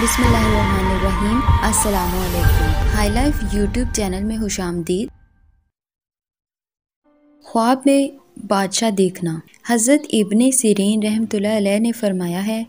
बिस्मिल्लाहिर्रहमानिर्रहीम। अस्सलाम वालेकुम। हाई लाइफ यूट्यूब चैनल में खुश आमदीद। ख्वाब में बादशाह देखना। हज़रत इब्ने सिरीन रहमतुल्लाह अलैह ने फरमाया है,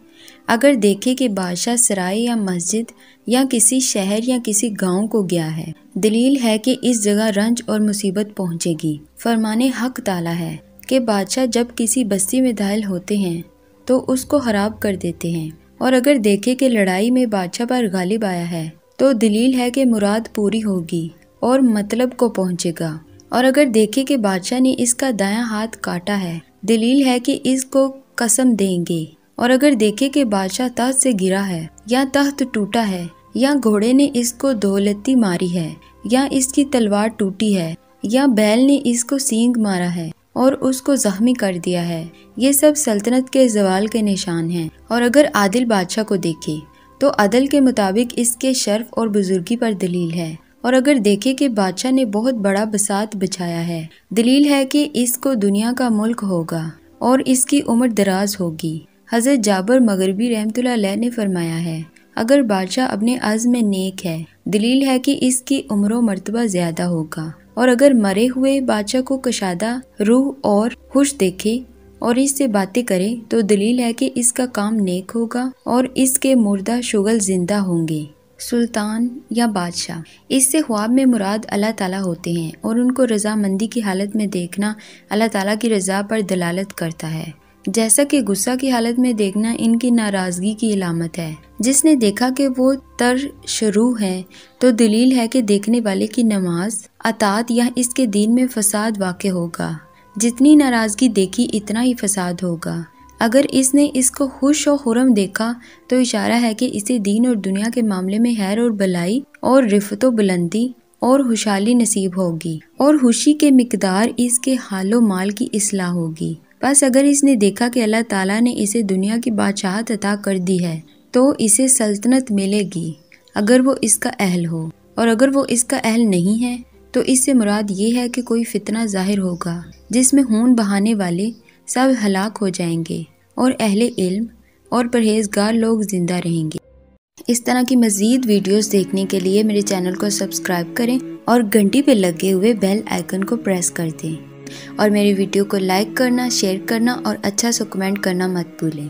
अगर देखे कि बादशाह सराय या मस्जिद या किसी शहर या किसी गांव को गया है, दलील है कि इस जगह रंज और मुसीबत पहुंचेगी। फरमाने हक ताला है कि बादशाह जब किसी बस्ती में दाखिल होते हैं तो उसको खराब कर देते हैं, और अगर देखे कि लड़ाई में बादशाह पर गालिब आया है तो दलील है कि मुराद पूरी होगी और मतलब को पहुंचेगा। और अगर देखे कि बादशाह ने इसका दायां हाथ काटा है, दलील है कि इसको कसम देंगे। और अगर देखे कि बादशाह तख्त से गिरा है या तख्त टूटा है या घोड़े ने इसको दौलती मारी है या इसकी तलवार टूटी है या बैल ने इसको सींग मारा है और उसको जख्मी कर दिया है, ये सब सल्तनत के ज़वाल के निशान हैं। और अगर आदिल बादशाह को देखे तो अदल के मुताबिक इसके शर्फ और बुजुर्गी पर दलील है। और अगर देखे कि बादशाह ने बहुत बड़ा बसात बिछाया है, दलील है कि इसको दुनिया का मुल्क होगा और इसकी उम्र दराज होगी। हज़रत जाबर मगरबी रहमतुल्लाह अलैह ने फरमाया है, अगर बादशाह अपने अज़्म में नेक है, दलील है कि इसकी उम्र व मर्तबा ज्यादा होगा। और अगर मरे हुए बादशाह को कशादा रूह और खुश देखे और इससे बातें करे तो दलील है कि इसका काम नेक होगा और इसके मुर्दा शुगल जिंदा होंगे। सुल्तान या बादशाह, इससे ख्वाब में मुराद अल्लाह ताला होते हैं और उनको रजामंदी की हालत में देखना अल्लाह ताला की रजा पर दलालत करता है, जैसा कि गुस्सा की हालत में देखना इनकी नाराजगी की इलामत है। जिसने देखा कि वो तर शुरू है तो दलील है कि देखने वाले की नमाज, अतात या इसके दीन में फसाद वाक़ होगा। जितनी नाराजगी देखी इतना ही फसाद होगा। अगर इसने इसको खुश और खुरम देखा तो इशारा है कि इसे दीन और दुनिया के मामले में खैर और भलाई और रिफ़त बुलंदी और खुशहाली नसीब होगी और खुशी के मिकदार इसके हालो माल की इस्लाह होगी। बस अगर इसने देखा कि अल्लाह ताला ने इसे दुनिया की बादशाहत अता कर दी है तो इसे सल्तनत मिलेगी अगर वो इसका अहल हो, और अगर वो इसका अहल नहीं है तो इससे मुराद ये है कि कोई फितना जाहिर होगा जिसमें खून बहाने वाले सब हलाक हो जाएंगे और अहले इल्म और परहेजगार लोग जिंदा रहेंगे। इस तरह की मज़ीद वीडियोस देखने के लिए मेरे चैनल को सब्सक्राइब करें और घंटी पे लगे हुए बेल आइकन को प्रेस कर दें, और मेरी वीडियो को लाइक करना, शेयर करना और अच्छा सा कमेंट करना मत भूलें।